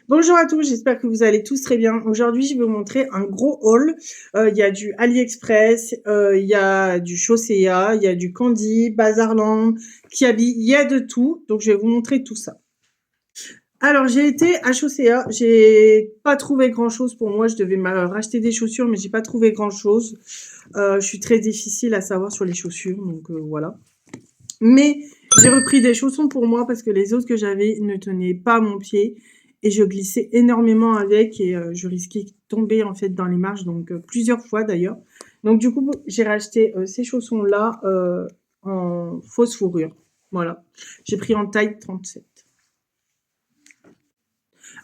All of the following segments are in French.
Bonjour à tous, j'espère que vous allez tous très bien. Aujourd'hui, je vais vous montrer un gros haul. Il y a du AliExpress, il y a du Chaussea, il y a du Candy, Bazarland, Kiabi, il y a de tout. Donc, je vais vous montrer tout ça. Alors, j'ai été à Chaussea, j'ai pas trouvé grand-chose pour moi. Je devais me racheter des chaussures, mais j'ai pas trouvé grand-chose. Je suis très difficile à savoir sur les chaussures, donc voilà. Mais j'ai repris des chaussons pour moi parce que les autres que j'avais ne tenaient pas à mon pied et je glissais énormément avec et je risquais de tomber en fait dans les marches, donc plusieurs fois d'ailleurs. Donc du coup, j'ai racheté ces chaussons-là en fausse fourrure. Voilà. J'ai pris en taille 37.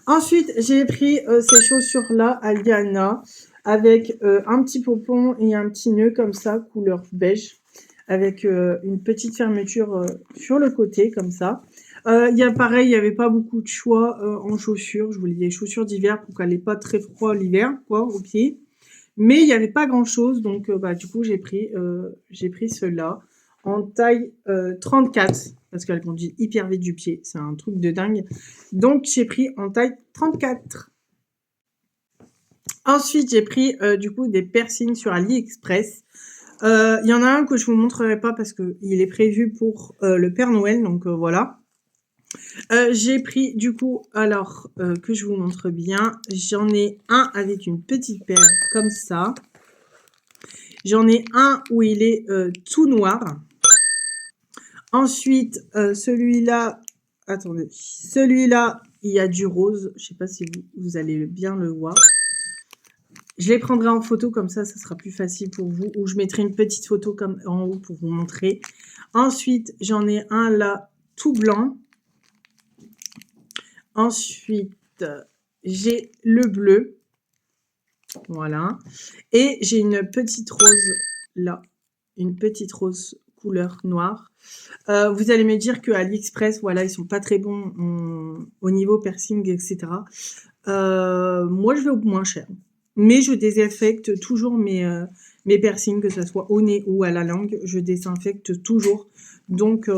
Ensuite, j'ai pris ces chaussures-là à Liana avec un petit pompon et un petit nœud comme ça, couleur beige, avec une petite fermeture sur le côté comme ça. Il y a pareil, il n'y avait pas beaucoup de choix en chaussures. Je voulais des chaussures d'hiver pour qu'elle n'ait pas très froid l'hiver, quoi, aux pieds. Mais il n'y avait pas grand-chose, donc du coup j'ai pris ceux-là en taille 34 parce qu'elle conduit hyper vite du pied, c'est un truc de dingue. Donc j'ai pris en taille 34. Ensuite j'ai pris du coup des piercings sur AliExpress. Il y en a un que je vous montrerai pas parce que il est prévu pour le Père Noël, donc voilà. J'ai pris du coup, alors que je vous montre bien, j'en ai un avec une petite paire comme ça. J'en ai un où il est tout noir. Ensuite, celui-là, attendez, celui-là, il y a du rose. Je sais pas si vous allez bien le voir. Je les prendrai en photo comme ça sera plus facile pour vous. Ou je mettrai une petite photo comme en haut pour vous montrer. Ensuite, j'en ai un là, tout blanc. Ensuite, j'ai le bleu. Voilà. Et j'ai une petite rose là. Une petite rose couleur noire. Vous allez me dire que AliExpress, voilà, ils sont pas très bons au niveau piercing, etc. Moi, je vais au moins cher. Mais je désinfecte toujours mes piercings, que ce soit au nez ou à la langue. Je désinfecte toujours. Donc,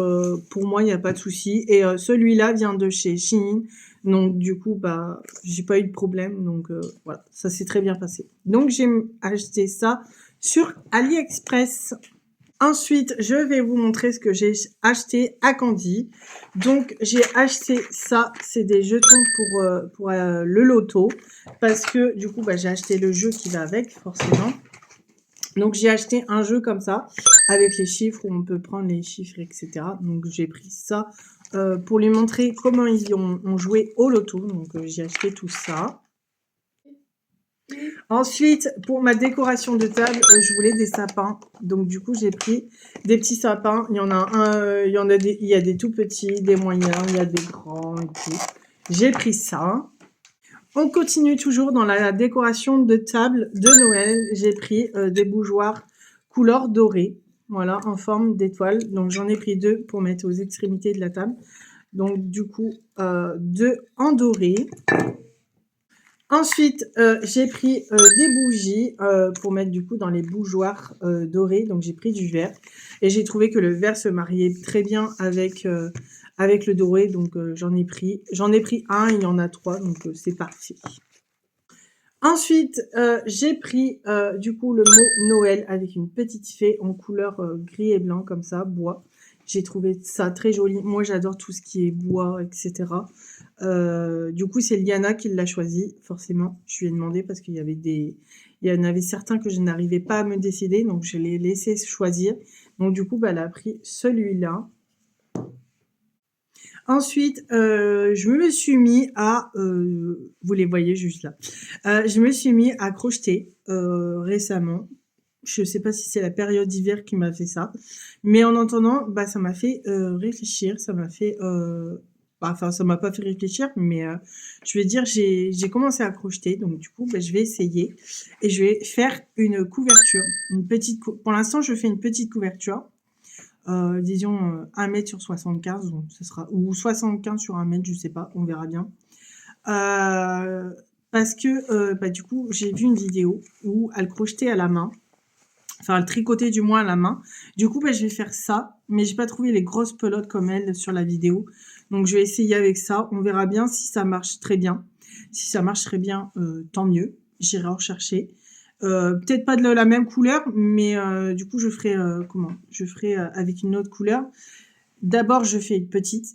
pour moi, il n'y a pas de souci. Et celui-là vient de chez Shein. Donc, du coup, bah, j'ai pas eu de problème. Donc, voilà, ça s'est très bien passé. Donc, j'ai acheté ça sur AliExpress. Ensuite, je vais vous montrer ce que j'ai acheté à Candy. Donc, j'ai acheté ça. C'est des jetons pour le loto. Parce que, du coup, bah, j'ai acheté le jeu qui va avec, forcément. Donc, j'ai acheté un jeu comme ça, avec les chiffres, où on peut prendre les chiffres, etc. Donc, j'ai pris ça pour lui montrer comment ils ont joué au loto. Donc, j'ai acheté tout ça. Ensuite, pour ma décoration de table, je voulais des sapins. Donc, du coup, j'ai pris des petits sapins. Il y en a il y a des tout petits, des moyens, il y a des grands et tout. J'ai pris ça. On continue toujours dans la décoration de table de Noël. J'ai pris des bougeoirs couleur dorée. Voilà, en forme d'étoile. Donc, j'en ai pris 2 pour mettre aux extrémités de la table. Donc, du coup, 2 en doré. Ensuite, j'ai pris des bougies pour mettre du coup dans les bougeoirs dorés. Donc, j'ai pris du vert. Et j'ai trouvé que le vert se mariait très bien avec le doré. Donc, j'en ai pris un. Il y en a 3. Donc, c'est parti. Ensuite, j'ai pris du coup le mot Noël avec une petite fée en couleur gris et blanc comme ça, bois. J'ai trouvé ça très joli. Moi, j'adore tout ce qui est bois, etc. Du coup, c'est Liana qui l'a choisi, forcément. Je lui ai demandé parce qu'il y en avait certains que je n'arrivais pas à me décider, donc je l'ai laissé choisir. Donc du coup, bah, elle a pris celui-là. Ensuite, je me suis mis à, vous les voyez juste là, je me suis mis à crocheter récemment. Je sais pas si c'est la période d'hiver qui m'a fait ça, mais en entendant, bah, ça m'a fait réfléchir, ça m'a fait, enfin, ça m'a pas fait réfléchir, mais je vais dire, j'ai commencé à crocheter, donc du coup, bah, je vais essayer et je vais faire une couverture, pour l'instant, je fais une petite couverture. Disons 1 mètre sur 75, donc ce sera, ou 75 sur 1 mètre, je sais pas, on verra bien. Parce que bah, du coup, j'ai vu une vidéo où elle crochetait à la main. enfin le tricoter du moins à la main. Du coup, bah, je vais faire ça, mais j'ai pas trouvé les grosses pelotes comme elle sur la vidéo. Donc je vais essayer avec ça, on verra bien si ça marche très bien. Si ça marche très bien, tant mieux, j'irai en chercher. Peut-être pas de la même couleur, mais du coup je ferai comment? Je ferai avec une autre couleur. D'abord je fais une petite,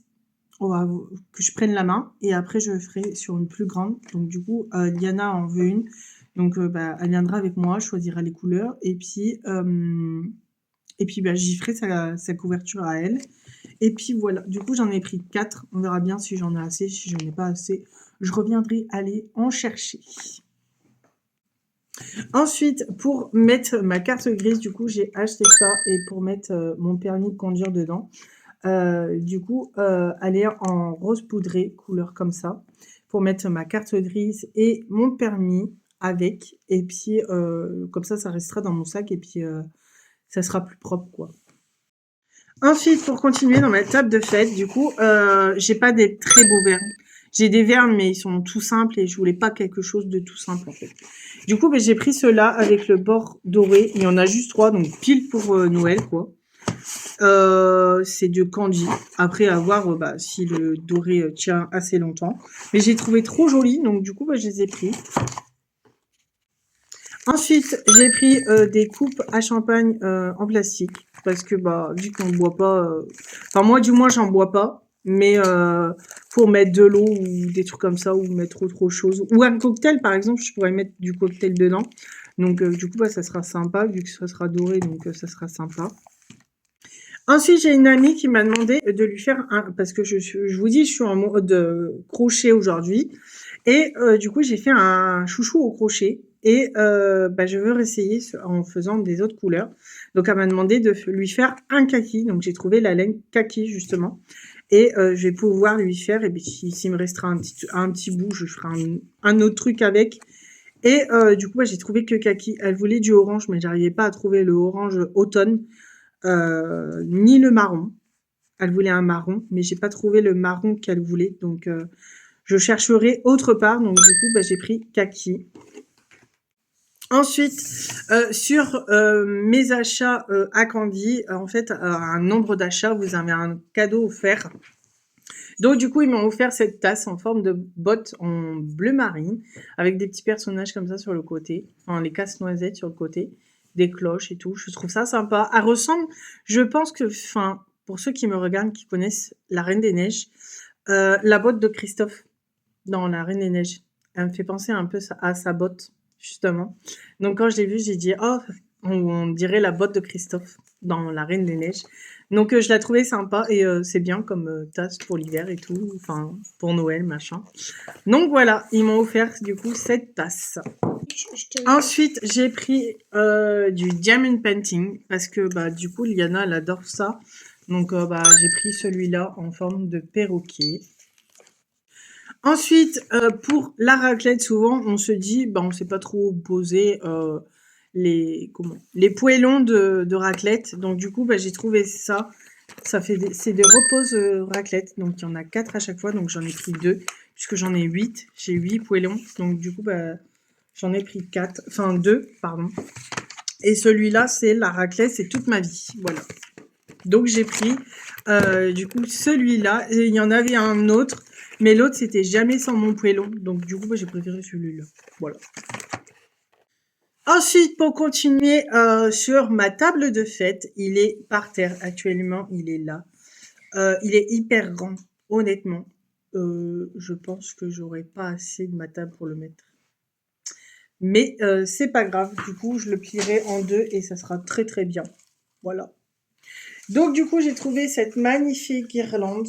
que je prenne la main, et après je ferai sur une plus grande. Donc du coup, Diana en veut une, donc bah, elle viendra avec moi, choisira les couleurs, et puis bah, j'y ferai sa couverture à elle. Et puis voilà, du coup j'en ai pris 4, on verra bien si j'en ai assez, si j'en ai pas assez, je reviendrai aller en chercher. Ensuite, pour mettre ma carte grise, du coup j'ai acheté ça, et pour mettre mon permis de conduire dedans. Du coup, elle est en rose poudré, couleur comme ça, pour mettre ma carte grise et mon permis avec. Et puis, comme ça restera dans mon sac, et puis ça sera plus propre, quoi. Ensuite, pour continuer dans ma table de fête, du coup, j'ai pas des très beaux verres. J'ai des verres, mais ils sont tout simples, et je voulais pas quelque chose de tout simple, en fait. Du coup, j'ai pris ceux-là avec le bord doré. Il y en a juste 3, donc pile pour Noël, quoi. C'est de Candy. Après, à voir bah, si le doré tient assez longtemps. Mais j'ai trouvé trop joli, donc du coup, bah, je les ai pris. Ensuite, j'ai pris des coupes à champagne en plastique. Parce que, bah, vu qu'on ne boit pas... Enfin, moi, du moins, j'en bois pas. Mais pour mettre de l'eau ou des trucs comme ça, ou mettre autre chose. Ou un cocktail, par exemple, je pourrais mettre du cocktail dedans. Donc, du coup, bah, ça sera sympa, vu que ça sera doré, donc ça sera sympa. Ensuite, j'ai une amie qui m'a demandé de lui faire parce que je vous dis, je suis en mode crochet aujourd'hui. Et du coup, j'ai fait un chouchou au crochet. Et bah, je veux réessayer en faisant des autres couleurs. Donc, elle m'a demandé de lui faire un kaki. Donc, j'ai trouvé la laine kaki, justement. Et je vais pouvoir lui faire, et puis s'il me restera un petit bout, je ferai un autre truc avec. Et du coup, bah, j'ai trouvé que kaki. Elle voulait du orange, mais j'arrivais pas à trouver le orange automne. Ni le marron. Elle voulait un marron, mais j'ai pas trouvé le marron qu'elle voulait, donc je chercherai autre part. Donc du coup, bah, j'ai pris kaki. Ensuite, sur mes achats à Candy, en fait, un nombre d'achats, vous avez un cadeau offert. Donc du coup, ils m'ont offert cette tasse en forme de botte en bleu marine, avec des petits personnages comme ça sur le côté, enfin les casse-noisettes sur le côté, des cloches et tout. Je trouve ça sympa. Elle ressemble, je pense que, enfin, pour ceux qui me regardent, qui connaissent La Reine des Neiges, la botte de Christophe dans La Reine des Neiges. Elle me fait penser un peu à sa botte, justement. Donc quand je l'ai vue, j'ai dit, oh, on dirait la botte de Christophe dans La Reine des Neiges. Donc je la trouvais sympa, et c'est bien comme tasse pour l'hiver et tout, enfin pour Noël, machin. Donc voilà, ils m'ont offert du coup cette tasse. Ensuite, j'ai pris du diamond painting parce que bah du coup Liana elle adore ça. Donc bah j'ai pris celui-là en forme de perroquet. Ensuite, pour la raclette, souvent on se dit, bah on sait pas trop poser les poêlons de raclette. Donc du coup, bah, j'ai trouvé ça. C'est des reposes raclette. Donc il y en a 4 à chaque fois. Donc j'en ai pris 2 puisque j'en ai 8. J'ai 8 poêlons. Donc du coup, bah, j'en ai pris 4. Enfin 2, pardon. Et celui-là, c'est la raclette, c'est toute ma vie. Voilà. Donc j'ai pris du coup celui-là. Et il y en avait un autre. Mais l'autre, c'était jamais sans mon poêlon. Donc du coup, bah, j'ai préféré celui-là. Voilà. Ensuite, pour continuer sur ma table de fête, il est par terre actuellement, il est là. Il est hyper grand, honnêtement. Je pense que j'aurai pas assez de ma table pour le mettre. Mais c'est pas grave, du coup, je le plierai en deux et ça sera très très bien. Voilà. Donc du coup, j'ai trouvé cette magnifique guirlande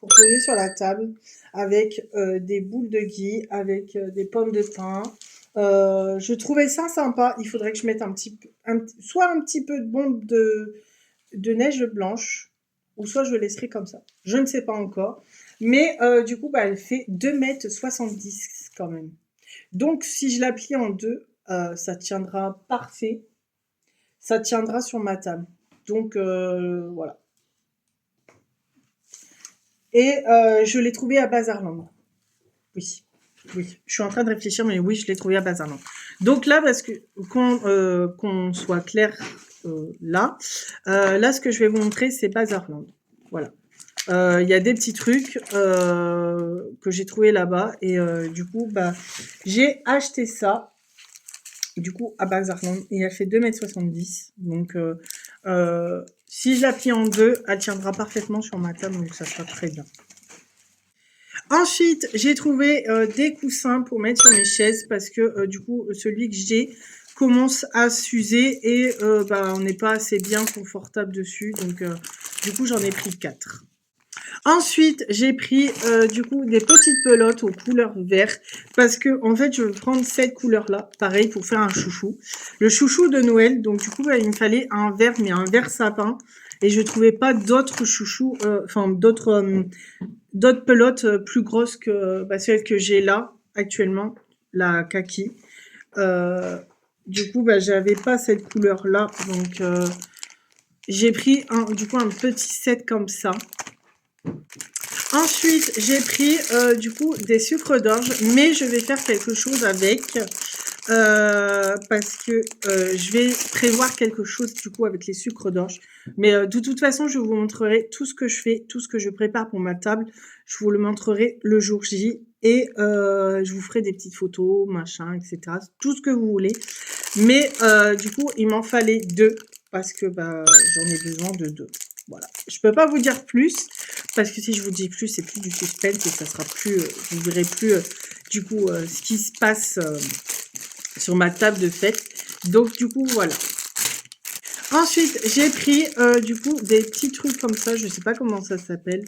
pour poser sur la table avec des boules de gui, avec des pommes de thym. Je trouvais ça sympa. Il faudrait que je mette soit un petit peu de bombe de neige blanche, ou soit je laisserai comme ça. Je ne sais pas encore. Mais du coup, bah, elle fait 2,70 m quand même. Donc, si je la plie en deux, ça tiendra parfait. Ça tiendra sur ma table. Donc, voilà. Et je l'ai trouvé à Bazarland. Oui, oui. Je suis en train de réfléchir, mais oui, je l'ai trouvé à Bazarland. Donc là, parce que qu'on soit clair là, ce que je vais vous montrer, c'est Bazarland. Voilà. Il y a des petits trucs que j'ai trouvé là-bas et du coup, bah, j'ai acheté ça. Du coup, à Bazarland, et elle fait 2,70 m. Donc, si je la plie en deux, elle tiendra parfaitement sur ma table, donc ça sera très bien. Ensuite, j'ai trouvé des coussins pour mettre sur mes chaises parce que du coup, celui que j'ai commence à s'user et bah, on n'est pas assez bien confortable dessus. Donc, du coup, j'en ai pris 4. Ensuite, j'ai pris du coup des petites pelotes aux couleurs vert parce que en fait, je veux prendre cette couleur-là, pareil pour faire un chouchou. Le chouchou de Noël, donc du coup, bah, il me fallait un vert, mais un vert sapin. Et je trouvais pas d'autres chouchous, enfin d'autres pelotes plus grosses que celle que j'ai là actuellement, la kaki. Du coup, bah, j'avais pas cette couleur-là, donc j'ai pris un petit set comme ça. Ensuite, j'ai pris du coup des sucres d'orge, mais je vais faire quelque chose avec parce que je vais prévoir quelque chose du coup avec les sucres d'orge. Mais de toute façon, je vous montrerai tout ce que je fais, tout ce que je prépare pour ma table. Je vous le montrerai le jour J et je vous ferai des petites photos, machin, etc. Tout ce que vous voulez. Mais du coup, il m'en fallait 2 parce que bah, j'en ai besoin de 2. Voilà. Je peux pas vous dire plus parce que si je vous dis plus, c'est plus du suspense et ça sera plus, vous verrez plus du coup ce qui se passe sur ma table de fête. Donc du coup voilà. Ensuite, j'ai pris du coup des petits trucs comme ça, je sais pas comment ça s'appelle,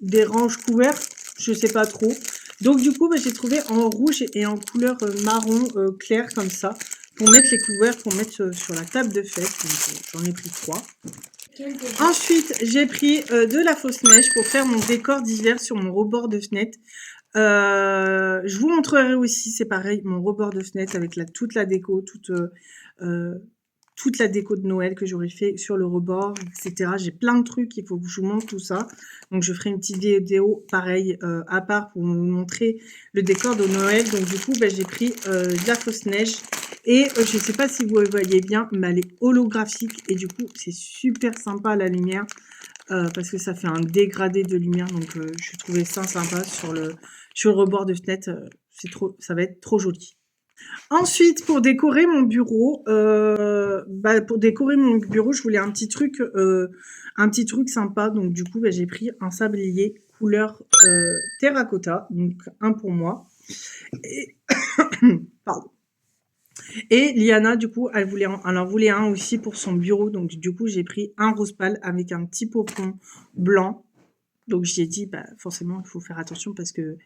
des ranges couverts, je sais pas trop. Donc du coup, bah, j'ai trouvé en rouge et en couleur marron clair comme ça pour mettre les couverts, pour mettre sur la table de fête. Donc j'en ai pris 3. Ensuite, j'ai pris de la fausse neige pour faire mon décor d'hiver sur mon rebord de fenêtre. Je vous montrerai aussi, c'est pareil, mon rebord de fenêtre avec toute la déco, toute la déco de Noël que j'aurais fait sur le rebord, etc. J'ai plein de trucs, il faut que je vous montre tout ça. Donc, je ferai une petite vidéo pareil à part pour vous montrer le décor de Noël. Donc, du coup, bah, j'ai pris de la fausse neige. Et je ne sais pas si vous voyez bien, mais elle est holographique. Et du coup, c'est super sympa à la lumière. Parce que ça fait un dégradé de lumière. Donc, je trouvais ça sympa sur le rebord de fenêtre. Ça va être trop joli. Ensuite, pour décorer mon bureau, je voulais un petit truc sympa. Donc, du coup, bah, j'ai pris un sablier couleur terracotta, donc un pour moi. Et pardon. Et Liana, du coup, elle en voulait un aussi pour son bureau. Donc, du coup, j'ai pris un rose pâle avec un petit popon blanc. Donc, j'ai dit, bah, forcément, il faut faire attention parce que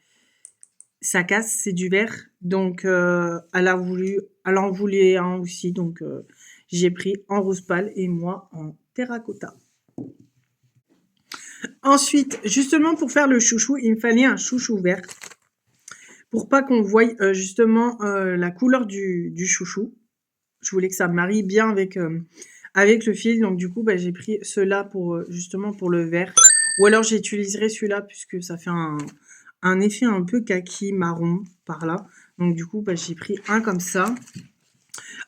ça casse, c'est du verre. Donc, elle en voulait un aussi. Donc, j'ai pris en rose pâle et moi en terracotta. Ensuite, justement, pour faire le chouchou, il me fallait un chouchou vert. Pour pas qu'on voie justement la couleur du chouchou. Je voulais que ça marie bien avec le fil. Donc, du coup, bah, j'ai pris ceux-là pour justement pour le vert. Ou alors, j'utiliserai celui-là puisque ça fait un effet un peu kaki marron par là. Donc du coup, bah, j'ai pris un comme ça.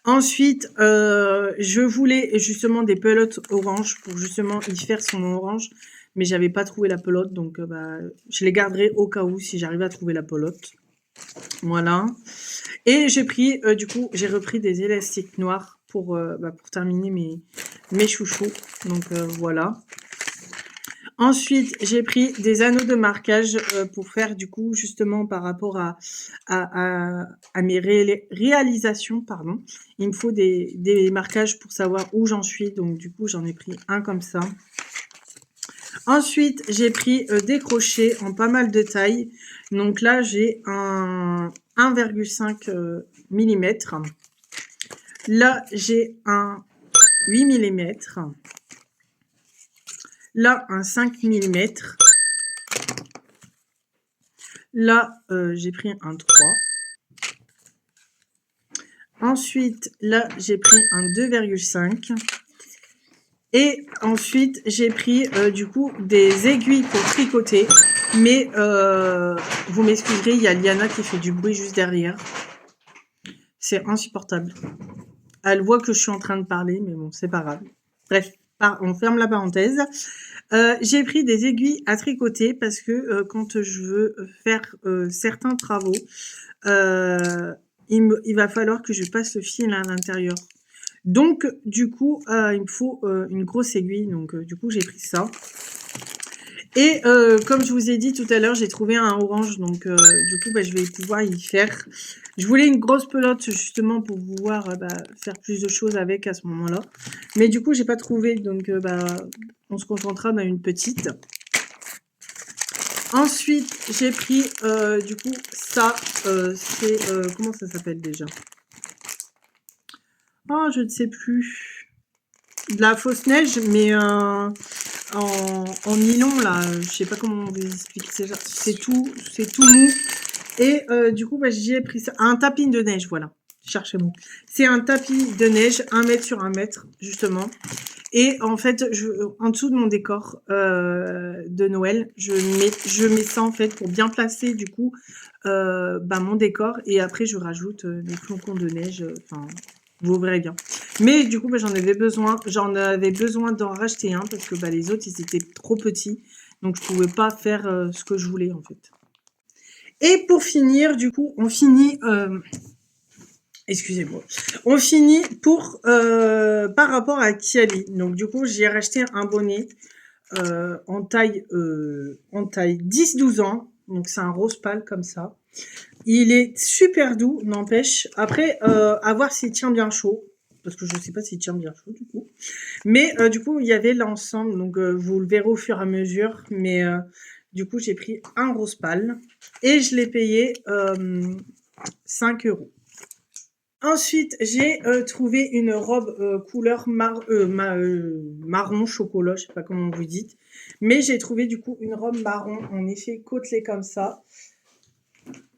Ensuite, je voulais justement des pelotes orange pour justement y faire son orange. Mais j'avais pas trouvé la pelote. Donc bah, je les garderai au cas où si j'arrive à trouver la pelote. Voilà. Et j'ai pris, du coup, j'ai repris des élastiques noirs pour terminer mes chouchous. Donc voilà. Ensuite, j'ai pris des anneaux de marquage pour faire du coup justement par rapport à mes réalisations, pardon. Il me faut des marquages pour savoir où j'en suis. Donc du coup, j'en ai pris un comme ça. Ensuite, j'ai pris des crochets en pas mal de tailles. Donc là, j'ai un 1,5 mm. Là, j'ai un 8 mm. Là, un 5 mm. Là, j'ai pris un 3. Ensuite, là, j'ai pris un 2,5. Et ensuite, j'ai pris du coup des aiguilles pour tricoter. Mais vous m'excuserez, il y a Liana qui fait du bruit juste derrière. C'est insupportable. Elle voit que je suis en train de parler, mais bon, c'est pas grave. Bref, on ferme la parenthèse. J'ai pris des aiguilles à tricoter parce que quand je veux faire certains travaux, il va falloir que je passe le fil à l'intérieur. Donc, du coup, il me faut une grosse aiguille. Donc, du coup, j'ai pris ça. Et comme je vous ai dit tout à l'heure, j'ai trouvé un orange. Donc, du coup, je vais pouvoir y faire. Je voulais une grosse pelote justement pour pouvoir faire plus de choses avec à ce moment-là. Mais du coup, j'ai pas trouvé. Donc, on se contentera d'une petite. Ensuite, j'ai pris du coup ça. C'est comment ça s'appelle déjà? Oh, je ne sais plus. De la fausse neige, mais en nylon là. Je sais pas comment on vous explique. C'est tout mou. Et du coup, j'ai pris ça. Un tapis de neige, voilà. Cherchez-moi. C'est un tapis de neige, 1 mètre sur 1 mètre, justement. Et en fait, en dessous de mon décor de Noël, je mets ça en fait pour bien placer du coup mon décor. Et après, je rajoute des flocons de neige. Enfin, vous verrez bien. Mais du coup, j'en avais besoin d'en racheter un parce que les autres, ils étaient trop petits. Donc, je pouvais pas faire ce que je voulais en fait. Et pour finir, du coup, on finit... excusez-moi. On finit par rapport à Kiali. Donc, du coup, j'ai racheté un bonnet en taille 10-12 ans. Donc, c'est un rose pâle comme ça. Il est super doux, n'empêche. Après, à voir s'il tient bien chaud. Parce que je ne sais pas s'il tient bien chaud, du coup. Mais, du coup, il y avait l'ensemble. Donc, vous le verrez au fur et à mesure. Mais, du coup, j'ai pris un rose pâle. Et je l'ai payé 5 €. Ensuite, j'ai trouvé une robe couleur marron chocolat, je sais pas comment vous dites. Mais j'ai trouvé du coup une robe marron en effet côtelée comme ça.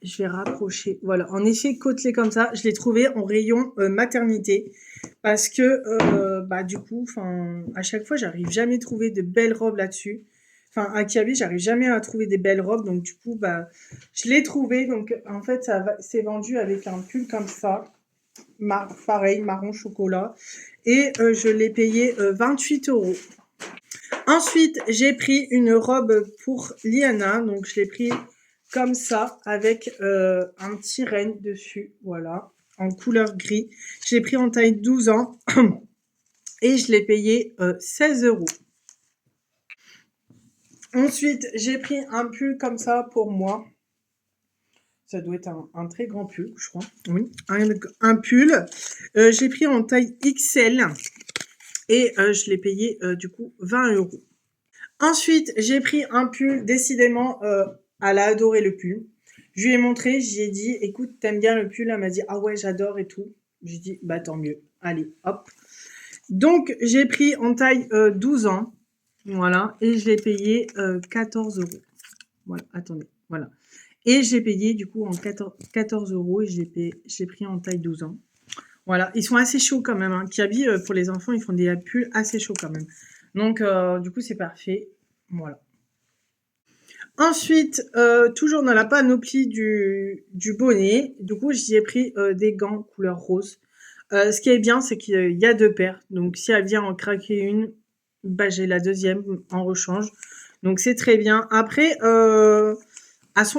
Je vais rapprocher. Voilà, en effet côtelée comme ça. Je l'ai trouvé en rayon maternité. Parce que du coup, à chaque fois, j'arrive jamais à trouver de belles robes là-dessus. Enfin, à Kiabi, j'arrive jamais à trouver des belles robes. Donc du coup, je l'ai trouvé. Donc en fait, c'est vendu avec un pull comme ça. Pareil, marron chocolat. Et je l'ai payé 28 €. Ensuite, j'ai pris une robe pour Liana. Donc, je l'ai pris comme ça, avec un petit renne dessus. Voilà, en couleur gris. Je l'ai pris en taille 12 ans. Et je l'ai payé 16 €. Ensuite, j'ai pris un pull comme ça pour moi. Ça doit être un très grand pull, je crois. Oui, un pull. J'ai pris en taille XL et je l'ai payé du coup 20 €. Ensuite, j'ai pris un pull. Décidément, elle a adoré le pull. Je lui ai montré, j'ai dit, écoute, t'aimes bien le pull? Elle m'a dit, ah ouais, j'adore et tout. J'ai dit, bah tant mieux. Allez, hop. Donc, j'ai pris en taille 12 ans. Voilà. Et je l'ai payé 14 €. Voilà, attendez. Voilà. Et j'ai payé du coup en 14 € et j'ai pris en taille 12 ans. Voilà, ils sont assez chauds quand même. Hein. Kiabi, pour les enfants, ils font des pulls assez chauds quand même. Donc, du coup, c'est parfait. Voilà. Ensuite, toujours dans la panoplie du bonnet, du coup, j'y ai pris des gants couleur rose. Ce qui est bien, c'est qu'il y a 2 paires. Donc, si elle vient en craquer une, j'ai la deuxième en rechange. Donc, c'est très bien. Après,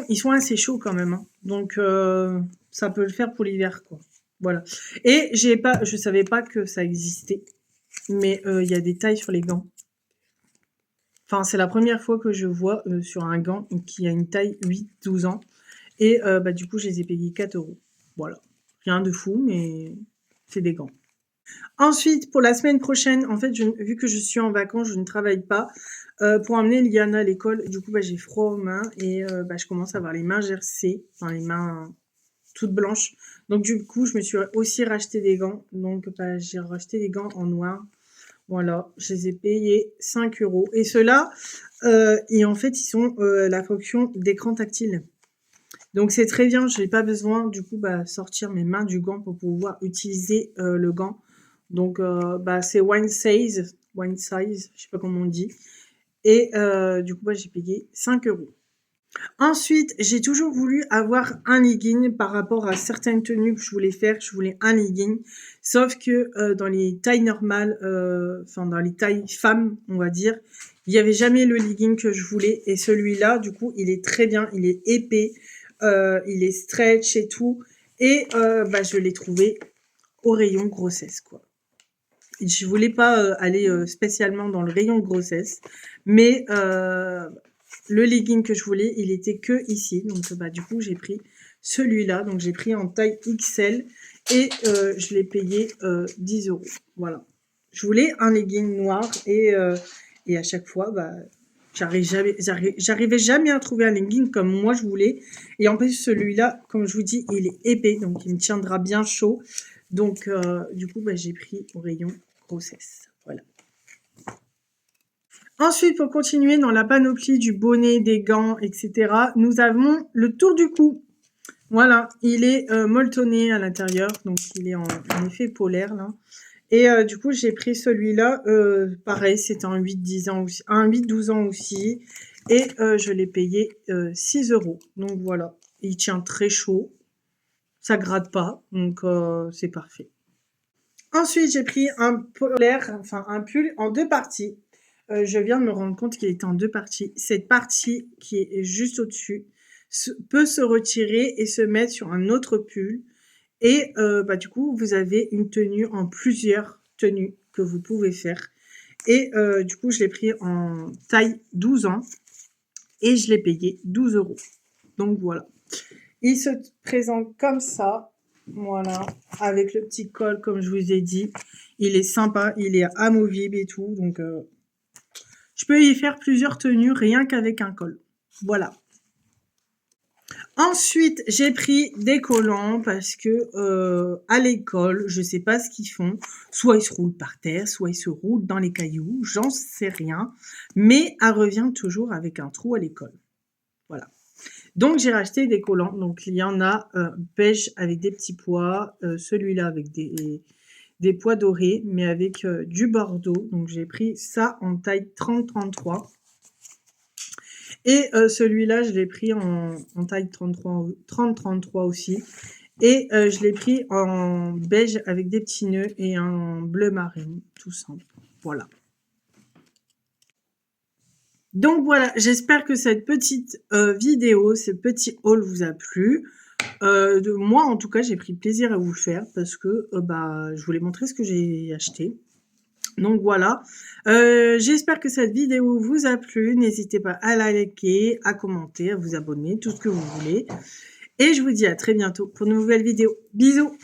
ils sont assez chauds quand même. Hein. Donc, ça peut le faire pour l'hiver, quoi. Voilà. Et je savais pas que ça existait. Mais il y a des tailles sur les gants. Enfin, c'est la première fois que je vois sur un gant qui a une taille 8-12 ans. Et du coup, je les ai payés 4 €. Voilà. Rien de fou, mais c'est des gants. Ensuite, pour la semaine prochaine, en fait, vu que je suis en vacances, je ne travaille pas. Pour emmener Liana à l'école, du coup, j'ai froid aux mains et je commence à avoir les mains gercées, enfin les mains toutes blanches. Donc du coup, je me suis aussi racheté des gants. Donc j'ai racheté des gants en noir. Voilà, je les ai payés 5 €. Et ceux-là, en fait, ils sont la fonction d'écran tactile. Donc c'est très bien, je n'ai pas besoin du coup sortir mes mains du gant pour pouvoir utiliser le gant. Donc c'est one size, je sais pas comment on dit. Et du coup j'ai payé 5 €. Ensuite, j'ai toujours voulu avoir un legging par rapport à certaines tenues que je voulais faire. Je voulais un legging, sauf que dans les tailles normales, enfin dans les tailles femmes, on va dire, il n'y avait jamais le legging que je voulais. Et celui-là, du coup, il est très bien, il est épais, il est stretch et tout. Et bah, je l'ai trouvé au rayon grossesse, quoi. Je voulais pas aller spécialement dans le rayon grossesse, mais le legging que je voulais, il était que ici. Donc, bah, du coup, j'ai pris celui-là. Donc, j'ai pris en taille XL et je l'ai payé 10 €. Voilà. Je voulais un legging noir et à chaque fois, bah, j'arrivais jamais à trouver un legging comme moi je voulais. Et en plus, celui-là, comme je vous dis, il est épais, donc il me tiendra bien chaud. Donc, du coup, bah, j'ai pris au rayon grossesse. Voilà. Ensuite, pour continuer dans la panoplie du bonnet, des gants, etc., nous avons le tour du cou. Voilà, il est molletonné à l'intérieur, donc il est en effet polaire là. Et du coup, j'ai pris celui-là, pareil, c'était un 8-10 ans aussi, un 8-12 ans aussi, et je l'ai payé 6 €. Donc voilà, il tient très chaud, ça gratte pas, donc c'est parfait. Ensuite, j'ai pris un polaire, enfin un pull en deux parties. Je viens de me rendre compte qu'il était en deux parties. Cette partie qui est juste au-dessus peut se retirer et se mettre sur un autre pull. Et bah, du coup, vous avez une tenue en plusieurs tenues que vous pouvez faire. Et du coup, je l'ai pris en taille 12 ans et je l'ai payé 12 €. Donc voilà. Il se présente comme ça. Voilà, avec le petit col, comme je vous ai dit. Il est sympa, il est amovible et tout. Donc, je peux y faire plusieurs tenues rien qu'avec un col. Voilà. Ensuite, j'ai pris des collants parce que à l'école, je sais pas ce qu'ils font. Soit ils se roulent par terre, soit ils se roulent dans les cailloux, j'en sais rien. Mais elle revient toujours avec un trou à l'école. Voilà. Donc j'ai racheté des collants. Donc il y en a beige avec des petits pois, celui-là avec des pois dorés, mais avec du bordeaux. Donc j'ai pris ça en taille 30-33. Et celui-là, je l'ai pris en taille 30-33 aussi. Et je l'ai pris en beige avec des petits nœuds et un bleu marine, tout simple. Voilà. Donc voilà, j'espère que cette petite vidéo, ce petit haul vous a plu. Moi, en tout cas, j'ai pris plaisir à vous le faire parce que bah, je voulais montrer ce que j'ai acheté. Donc voilà, j'espère que cette vidéo vous a plu. N'hésitez pas à la liker, à commenter, à vous abonner, tout ce que vous voulez. Et je vous dis à très bientôt pour une nouvelle vidéo. Bisous!